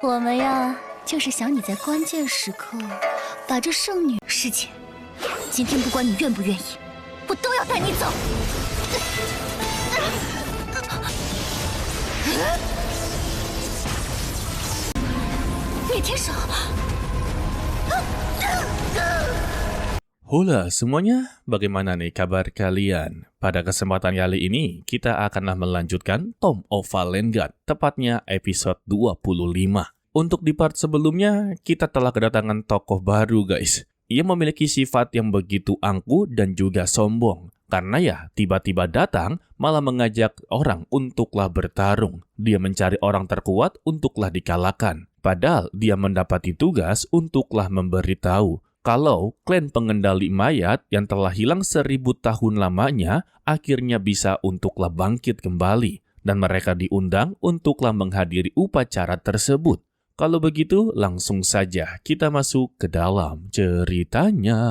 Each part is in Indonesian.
我们呀，就是想你在关键时刻把这圣女师姐，今天不管你愿不愿意，我都要带你走。灭天手。Halo semuanya, bagaimana nih kabar kalian? Pada kesempatan kali ini, kita akanlah melanjutkan Tome of Valenguard, tepatnya episode 25. Untuk di part sebelumnya, kita telah kedatangan tokoh baru guys. Ia memiliki sifat yang begitu angkuh dan juga sombong. Karena ya, tiba-tiba datang malah mengajak orang untuklah bertarung. Dia mencari orang terkuat untuklah dikalahkan. Padahal dia mendapati tugas untuklah memberitahu kalau klan pengendali mayat yang telah hilang 1000 tahun lamanya akhirnya bisa untuklah bangkit kembali. Dan mereka diundang untuklah menghadiri upacara tersebut. Kalau begitu, langsung saja kita masuk ke dalam ceritanya.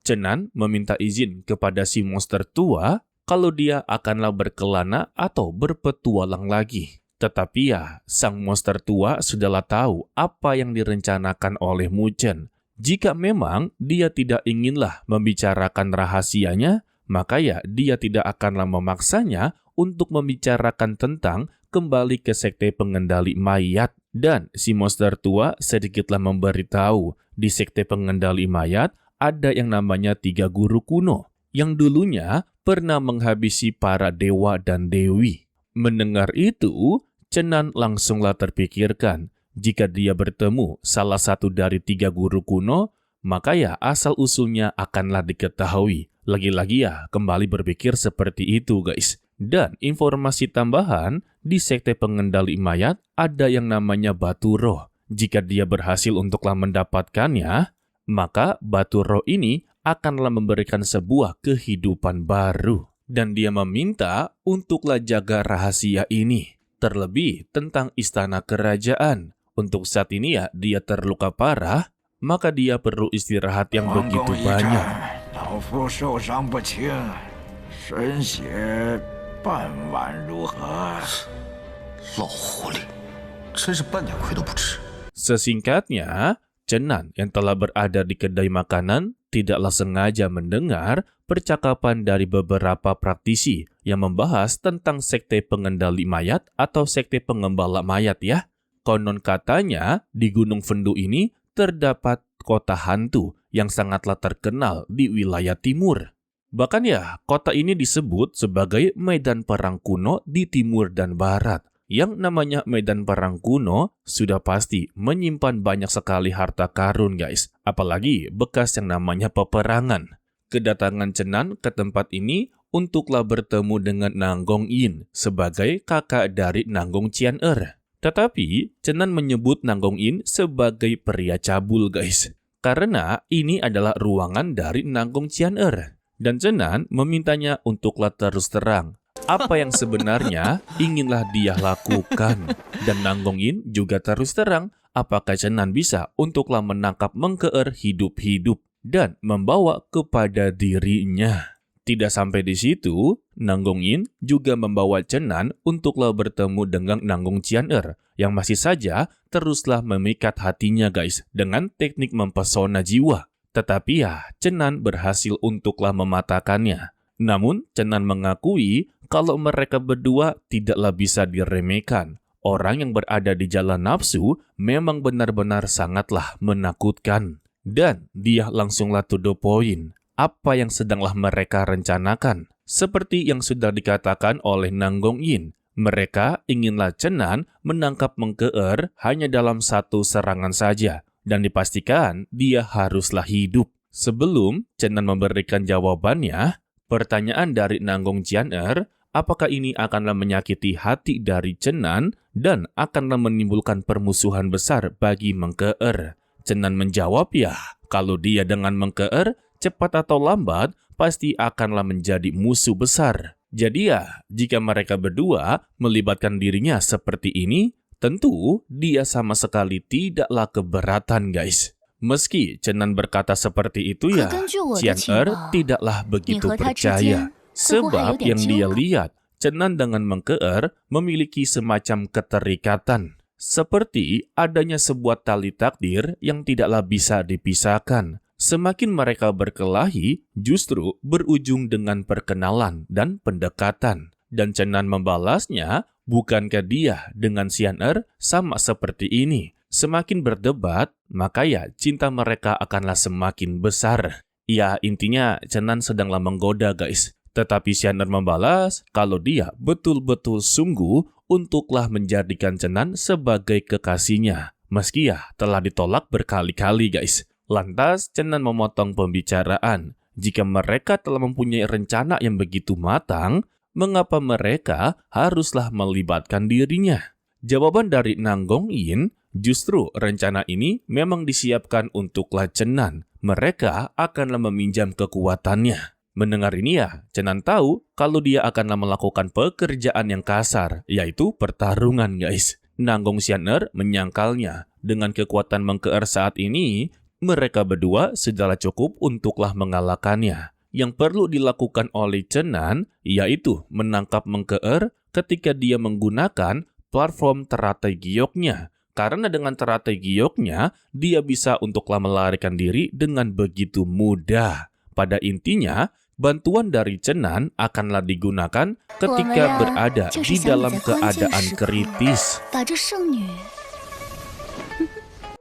Cenan meminta izin kepada si monster tua kalau dia akanlah berkelana atau berpetualang lagi. Tetapi ya, sang monster tua sudahlah tahu apa yang direncanakan oleh Mu Chen. Jika memang dia tidak inginlah membicarakan rahasianya, maka ya dia tidak akanlah memaksanya untuk membicarakan tentang kembali ke sekte pengendali mayat. Dan si monster tua sedikitlah memberitahu di sekte pengendali mayat ada yang namanya 3 guru kuno yang dulunya pernah menghabisi para dewa dan dewi. Mendengar itu, Cenan langsunglah terpikirkan, jika dia bertemu salah satu dari 3 guru kuno, maka ya asal-usulnya akanlah diketahui. Lagi-lagi ya kembali berpikir seperti itu guys. Dan informasi tambahan, di sekte pengendali mayat ada yang namanya batu roh. Jika dia berhasil untuklah mendapatkannya, maka batu roh ini akanlah memberikan sebuah kehidupan baru. Dan dia meminta untuklah jaga rahasia ini. Terlebih tentang istana kerajaan. Untuk saat ini ya dia terluka parah, maka dia perlu istirahat yang begitu banyak. Sesingkatnya, Cenan yang telah berada di kedai makanan tidaklah sengaja mendengar percakapan dari beberapa praktisi yang membahas tentang sekte pengendali mayat atau sekte pengembala mayat ya. Konon katanya di Gunung Vendu ini terdapat kota hantu yang sangatlah terkenal di wilayah timur. Bahkan ya, kota ini disebut sebagai medan perang kuno di timur dan barat. Yang namanya medan perang kuno sudah pasti menyimpan banyak sekali harta karun guys. Apalagi bekas yang namanya peperangan. Kedatangan Cenan ke tempat ini untuklah bertemu dengan Nanggong Yin sebagai kakak dari Nanggong Qian-er. Tetapi Cenan menyebut Nanggong Yin sebagai pria cabul guys. Karena ini adalah ruangan dari Nanggong Qian-er. Dan Cenan memintanya untuklah terus terang apa yang sebenarnya inginlah dia lakukan. Dan Nanggong Yin juga terus terang apakah Cenan bisa untuklah menangkap Mengkeer hidup-hidup dan membawa kepada dirinya. Tidak sampai di situ, Nanggong Yin juga membawa Cenan untuklah bertemu dengan Nanggong Qian-er yang masih saja teruslah memikat hatinya guys dengan teknik mempesona jiwa. Tetapi ya, Cenan berhasil untuklah mematakannya. Namun, Cenan mengakui kalau mereka berdua tidaklah bisa diremehkan. Orang yang berada di jalan nafsu memang benar-benar sangatlah menakutkan. Dan dia langsunglah to the point. Apa yang sedanglah mereka rencanakan? Seperti yang sudah dikatakan oleh Nanggong Yin, mereka inginlah Cenan menangkap Mengkeer hanya dalam satu serangan saja. Dan dipastikan dia haruslah hidup. Sebelum Cenan memberikan jawabannya, pertanyaan dari Nanggong Qian-er, apakah ini akanlah menyakiti hati dari Cenan dan akanlah menimbulkan permusuhan besar bagi Mengkeer? Cenan menjawab ya, kalau dia dengan Mengkeer, cepat atau lambat pasti akanlah menjadi musuh besar. Jadi ya, jika mereka berdua melibatkan dirinya seperti ini, tentu dia sama sekali tidaklah keberatan guys. Meski Cenan berkata seperti itu ya, Qian-er tidaklah begitu percaya. Sebab yang dia lihat, Cenan dengan Mengkeer memiliki semacam keterikatan, seperti adanya sebuah tali takdir yang tidaklah bisa dipisahkan. Semakin mereka berkelahi, justru berujung dengan perkenalan dan pendekatan. Dan Cenan membalasnya, bukankah dia dengan Xian'er sama seperti ini? Semakin berdebat, maka ya cinta mereka akanlah semakin besar. Ya, intinya Cenan sedanglah menggoda, guys. Tetapi Xian'er membalas kalau dia betul-betul sungguh untuklah menjadikan Cenan sebagai kekasihnya. Meski ya telah ditolak berkali-kali, guys. Lantas Cenan memotong pembicaraan. Jika mereka telah mempunyai rencana yang begitu matang, mengapa mereka haruslah melibatkan dirinya? Jawaban dari Nang Gongyin, justru rencana ini memang disiapkan untuklah Cenan. Mereka akanlah meminjam kekuatannya. Mendengar ini ya, Cenan tahu kalau dia akanlah melakukan pekerjaan yang kasar, yaitu pertarungan, guys. Nang Gongxian'er menyangkalnya. Dengan kekuatan Mengkeer saat ini, mereka berdua sudah cukup untuklah mengalahkannya. Yang perlu dilakukan oleh Cenan, yaitu menangkap Mengkeer ketika dia menggunakan platform teratai gioknya. Karena dengan teratai gioknya, dia bisa untuklah melarikan diri dengan begitu mudah. Pada intinya, bantuan dari Cenan akanlah digunakan ketika berada di dalam keadaan kritis.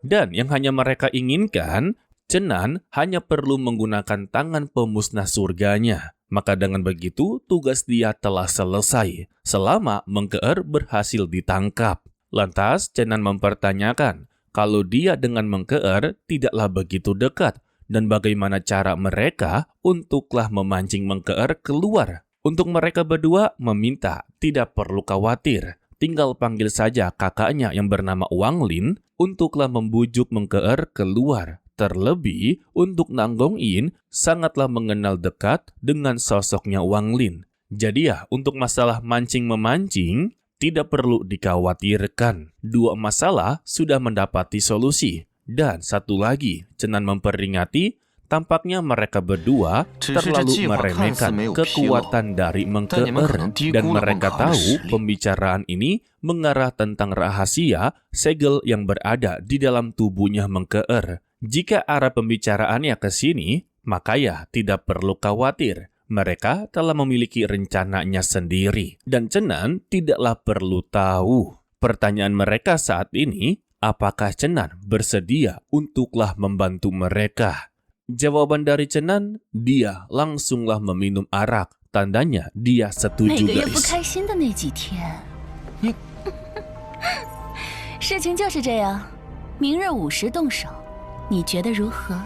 Dan yang hanya mereka inginkan, Cenan hanya perlu menggunakan tangan pemusnah surganya. Maka dengan begitu, tugas dia telah selesai, selama Mengkeer berhasil ditangkap. Lantas, Cenan mempertanyakan, kalau dia dengan Mengkeer tidaklah begitu dekat, dan bagaimana cara mereka untuklah memancing Mengkeer keluar. Untuk mereka berdua meminta tidak perlu khawatir. Tinggal panggil saja kakaknya yang bernama Wang Lin untuklah membujuk Mengkeer keluar. Terlebih untuk Nang Gongyin sangatlah mengenal dekat dengan sosoknya Wang Lin. Jadi ya untuk masalah mancing-memancing tidak perlu dikhawatirkan. Dua masalah sudah mendapati solusi. Dan satu lagi, Cenan memperingati, tampaknya mereka berdua terlalu meremehkan kekuatan dari Mengkeer. Dan mereka tahu pembicaraan ini mengarah tentang rahasia segel yang berada di dalam tubuhnya Mengkeer. Jika arah pembicaraannya ke sini, maka ya tidak perlu khawatir. Mereka telah memiliki rencananya sendiri. Dan Cenan tidaklah perlu tahu. Pertanyaan mereka saat ini, apakah Cenan bersedia untuklah membantu mereka? Jawaban dari Cenan, dia langsunglah meminum arak. Tandanya dia setuju, guys. 事情就是这样，明日午时动手，你觉得如何？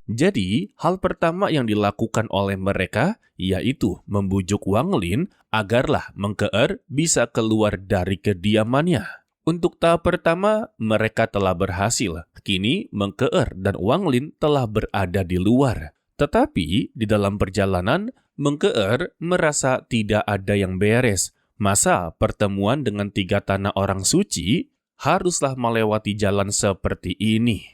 Jadi, hal pertama yang dilakukan oleh mereka yaitu membujuk Wang Lin agarlah Mengkeer bisa keluar dari kediamannya. Untuk tahap pertama, mereka telah berhasil. Kini, Mengkeer dan Wang Lin telah berada di luar. Tetapi, di dalam perjalanan, Mengkeer merasa tidak ada yang beres. Masa pertemuan dengan 3 tanah orang suci haruslah melewati jalan seperti ini.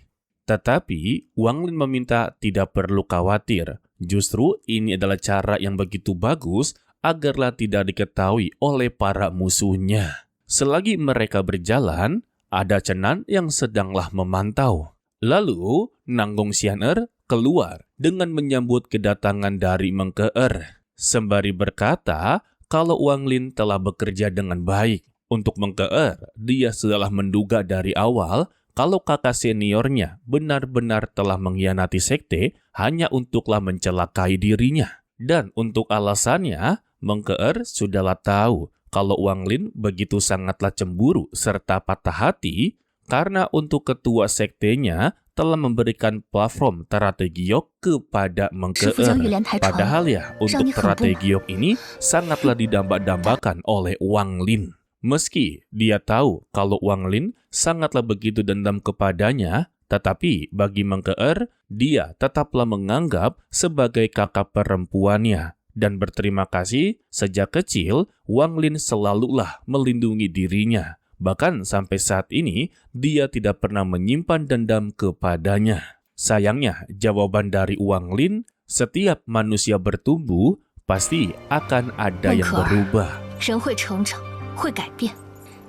Tetapi, Wang Lin meminta tidak perlu khawatir. Justru ini adalah cara yang begitu bagus agarlah tidak diketahui oleh para musuhnya. Selagi mereka berjalan, ada Cenan yang sedanglah memantau. Lalu, Nang Gongxian'er keluar dengan menyambut kedatangan dari Mengkeer. Sembari berkata kalau Wang Lin telah bekerja dengan baik. Untuk Mengkeer, dia sudahlah menduga dari awal kalau kakak seniornya benar-benar telah mengkhianati sekte hanya untuklah mencelakai dirinya. Dan untuk alasannya, Mengkeer sudahlah tahu kalau Wang Lin begitu sangatlah cemburu serta patah hati karena untuk ketua sektenya telah memberikan platform teratai giok kepada Mengkeer. Padahal ya, untuk teratai giok ini sangatlah didamba-dambakan oleh Wang Lin. Meski dia tahu kalau Wang Lin sangatlah begitu dendam kepadanya, tetapi bagi Mengkeer, dia tetaplah menganggap sebagai kakak perempuannya. Dan berterima kasih, sejak kecil, Wang Lin selalulah melindungi dirinya. Bahkan sampai saat ini, dia tidak pernah menyimpan dendam kepadanya. Sayangnya, jawaban dari Wang Lin Setiap manusia bertumbuh, pasti akan ada yang berubah. 人会成长，会改变。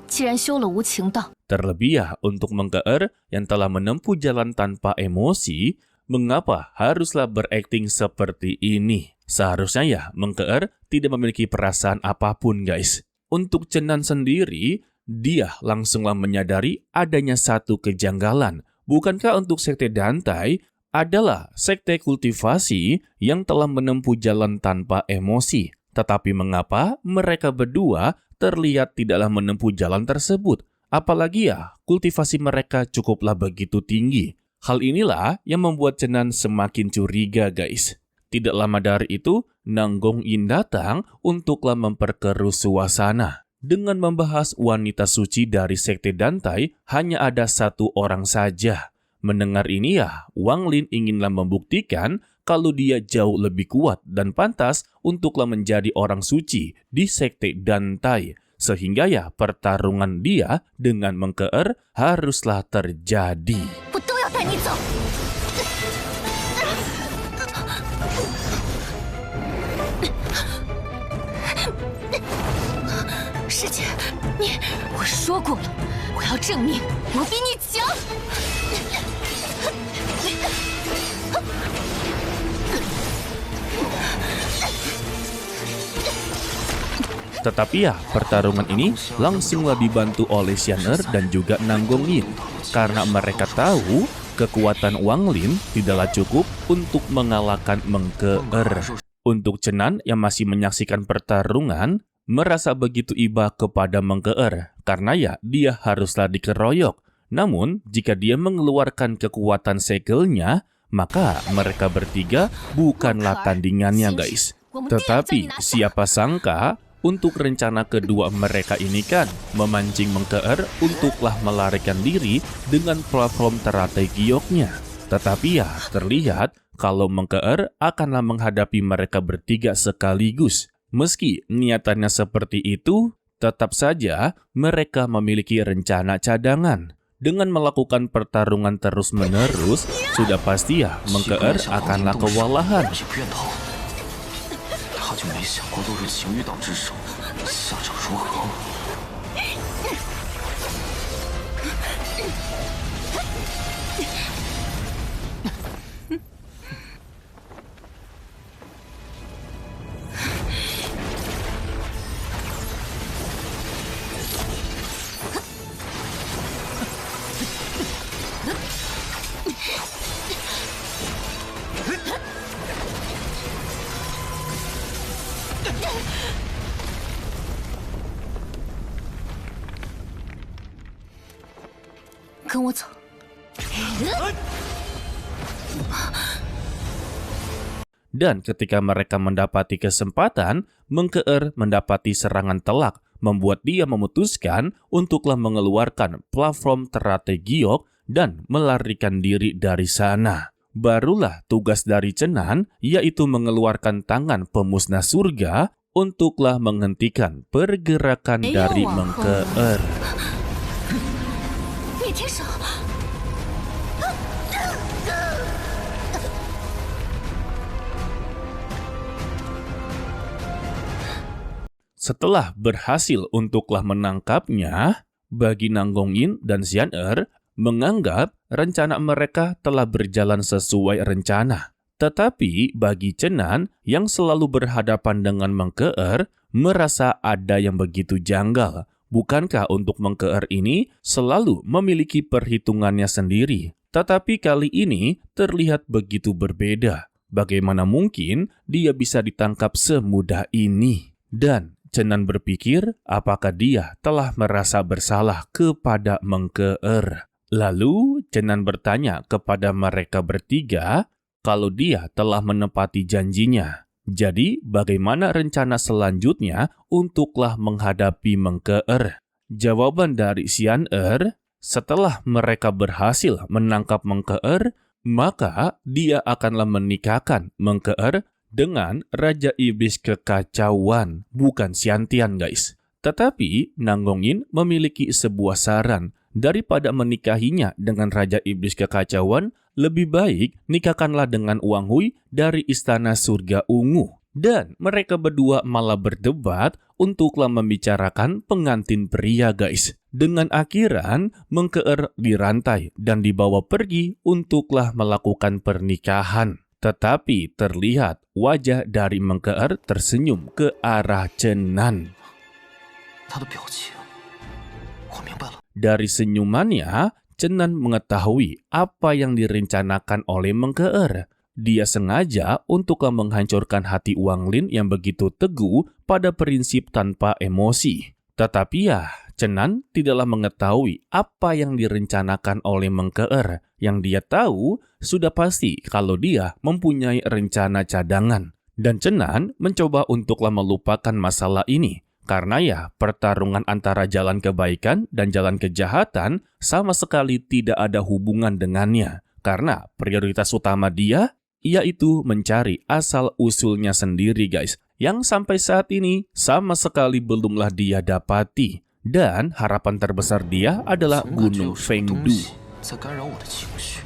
既然修了无情道， Terlebih ya, untuk Mengkeer yang telah menempuh jalan tanpa emosi, mengapa haruslah berakting seperti ini? Seharusnya ya, Mengkeer tidak memiliki perasaan apapun, guys. Untuk Cenan sendiri, dia langsunglah menyadari adanya satu kejanggalan. Bukankah untuk sekte Dantai adalah sekte kultivasi yang telah menempuh jalan tanpa emosi? Tetapi mengapa mereka berdua terlihat tidaklah menempuh jalan tersebut? Apalagi ya, kultivasi mereka cukuplah begitu tinggi. Hal inilah yang membuat Cenan semakin curiga, guys. Tidak lama dari itu, Nanggong Yin datang untuklah memperkeruh suasana. Dengan membahas wanita suci dari sekte Dantai, hanya ada satu orang saja. Mendengar ini ya, Wang Lin inginlah membuktikan kalau dia jauh lebih kuat dan pantas untuklah menjadi orang suci di sekte Dantai. Sehingga ya pertarungan dia dengan Mengkeer haruslah terjadi. 我都要带你走。师姐，我说过了，我要证明我比你强。 Tetapi ya, pertarungan ini langsunglah dibantu oleh Xian'er dan juga Nanggong Yin. Karena mereka tahu kekuatan Wang Lin tidaklah cukup untuk mengalahkan Mengkeer. Untuk Cenan yang masih menyaksikan pertarungan, merasa begitu iba kepada Mengkeer. Karena ya, dia haruslah dikeroyok. Namun, jika dia mengeluarkan kekuatan segelnya, maka mereka bertiga bukanlah tandingannya, guys. Tetapi siapa sangka, untuk rencana kedua mereka ini kan memancing Mengkeer untuklah melarikan diri dengan platform teratai gioknya. Tetapi ya terlihat kalau Mengkeer akanlah menghadapi mereka bertiga sekaligus. Meski niatannya seperti itu, tetap saja mereka memiliki rencana cadangan. Dengan melakukan pertarungan terus-menerus, sudah pasti ya Mengkeer akanlah kewalahan. 他就没想过落入情欲党之手，下场如何？ 跟我走。 Dan ketika mereka mendapati kesempatan, Mengkeer mendapati serangan telak, membuat dia memutuskan untuklah mengeluarkan platform teratai giok dan melarikan diri dari sana. Barulah tugas dari Cenan, yaitu mengeluarkan tangan pemusnah surga untuklah menghentikan pergerakan dari Mengkeer. 灭天手， Setelah berhasil untuklah menangkapnya, bagi Nanggong Yin dan Xian'er menganggap rencana mereka telah berjalan sesuai rencana. Tetapi bagi Cenan yang selalu berhadapan dengan Mengkeer merasa ada yang begitu janggal. Bukankah untuk Mengkeer ini selalu memiliki perhitungannya sendiri? Tetapi kali ini terlihat begitu berbeda. Bagaimana mungkin dia bisa ditangkap semudah ini? Dan Cenan berpikir apakah dia telah merasa bersalah kepada Mengkeer. Lalu Cenan bertanya kepada mereka bertiga kalau dia telah menepati janjinya. Jadi bagaimana rencana selanjutnya untuklah menghadapi Mengkeer? Jawaban dari Xian'er, setelah mereka berhasil menangkap Mengkeer, maka dia akanlah menikahkan Mengkeer dengan Raja Iblis Kekacauan, bukan Xiantian, guys. Tetapi Nanggong Yin memiliki sebuah saran, daripada menikahinya dengan Raja Iblis Kekacauan, lebih baik nikahkanlah dengan Wang Hui dari Istana Surga Ungu. Dan mereka berdua malah berdebat untuklah membicarakan pengantin pria guys. Dengan akhiran Mengkeer dirantai dan dibawa pergi untuklah melakukan pernikahan. Tetapi terlihat wajah dari Mengkeer tersenyum ke arah Chenan. 他的表情，我明白了。 Dari senyumannya, Chenan mengetahui apa yang direncanakan oleh Mengkeer. Dia sengaja untuklah menghancurkan hati Wang Lin yang begitu teguh pada prinsip tanpa emosi. Tetapi ya, Chenan tidaklah mengetahui apa yang direncanakan oleh Mengkeer. Yang dia tahu sudah pasti kalau dia mempunyai rencana cadangan. Dan Chenan mencoba untuklah melupakan masalah ini. Karena ya, pertarungan antara jalan kebaikan dan jalan kejahatan sama sekali tidak ada hubungan dengannya. Karena prioritas utama dia yaitu mencari asal-usulnya sendiri guys. Yang sampai saat ini sama sekali belumlah dia dapati. Dan harapan terbesar dia adalah Gunung Fengdu. 在干扰我的情绪。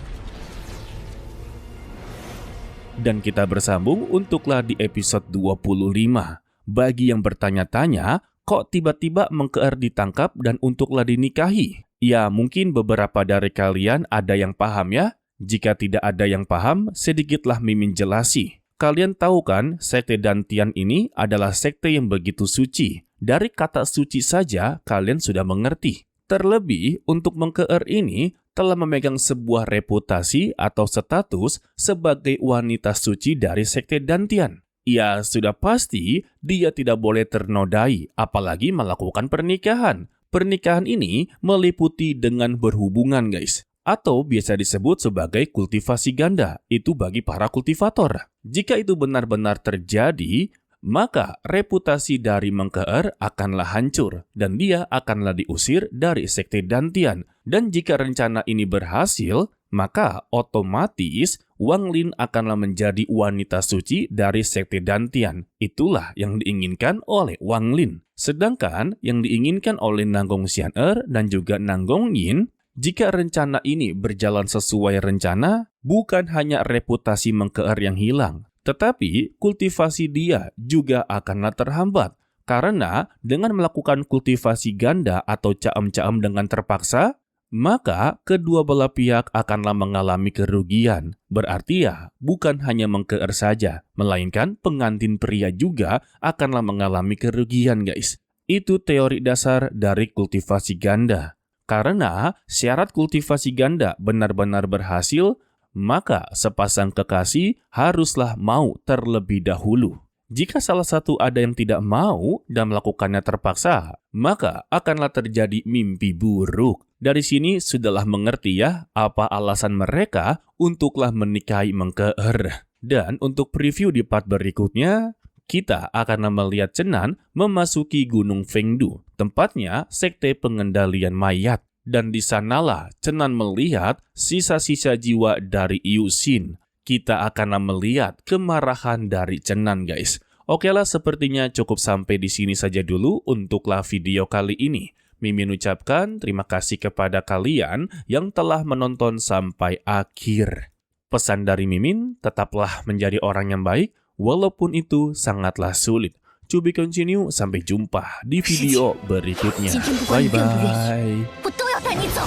Dan kita bersambung untuklah di episode 25. Bagi yang bertanya-tanya, kok tiba-tiba Mengkeer ditangkap dan untuklah dinikahi? Ya, mungkin beberapa dari kalian ada yang paham ya. Jika tidak ada yang paham, sedikitlah Mimin jelasi. Kalian tahu kan, sekte Dantian ini adalah sekte yang begitu suci. Dari kata suci saja, kalian sudah mengerti. Terlebih, untuk Mengkeer ini telah memegang sebuah reputasi atau status sebagai wanita suci dari sekte Dantian. Ya, sudah pasti dia tidak boleh ternodai, apalagi melakukan pernikahan. Pernikahan ini meliputi dengan berhubungan, guys. Atau biasa disebut sebagai kultivasi ganda. Itu bagi para kultivator. Jika itu benar-benar terjadi, maka reputasi dari Mengkeer akanlah hancur dan dia akanlah diusir dari sekte Dantian. Dan jika rencana ini berhasil, maka otomatis Wang Lin akanlah menjadi wanita suci dari sekte Dantian. Itulah yang diinginkan oleh Wang Lin. Sedangkan yang diinginkan oleh Nanggong Xian'er dan juga Nanggong Yin, jika rencana ini berjalan sesuai rencana, bukan hanya reputasi Mengkeer yang hilang, tetapi kultivasi dia juga akanlah terhambat. Karena dengan melakukan kultivasi ganda atau caam-caam dengan terpaksa, maka kedua belah pihak akanlah mengalami kerugian. Berarti ya, bukan hanya Mengkeer saja, melainkan pengantin pria juga akanlah mengalami kerugian guys. Itu teori dasar dari kultivasi ganda. Karena syarat kultivasi ganda benar-benar berhasil, maka sepasang kekasih haruslah mau terlebih dahulu. Jika salah satu ada yang tidak mau dan melakukannya terpaksa, maka akanlah terjadi mimpi buruk. Dari sini sudahlah mengerti ya apa alasan mereka untuklah menikahi Mengkeer. Dan untuk preview di part berikutnya, kita akan melihat Chenan memasuki Gunung Fengdu, tempatnya sekte pengendalian mayat. Dan di sanalah Chenan melihat sisa-sisa jiwa dari Yu Xin. Kita akan melihat kemarahan dari Chenan guys. Oke lah, sepertinya cukup sampai di sini saja dulu untuklah video kali ini. Mimin ucapkan terima kasih kepada kalian yang telah menonton sampai akhir. Pesan dari Mimin, tetaplah menjadi orang yang baik, walaupun itu sangatlah sulit. To be continue, sampai jumpa di video berikutnya. Bye-bye. 我都要带你走。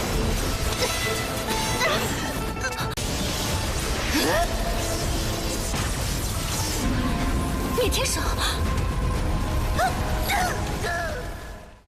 灭天手。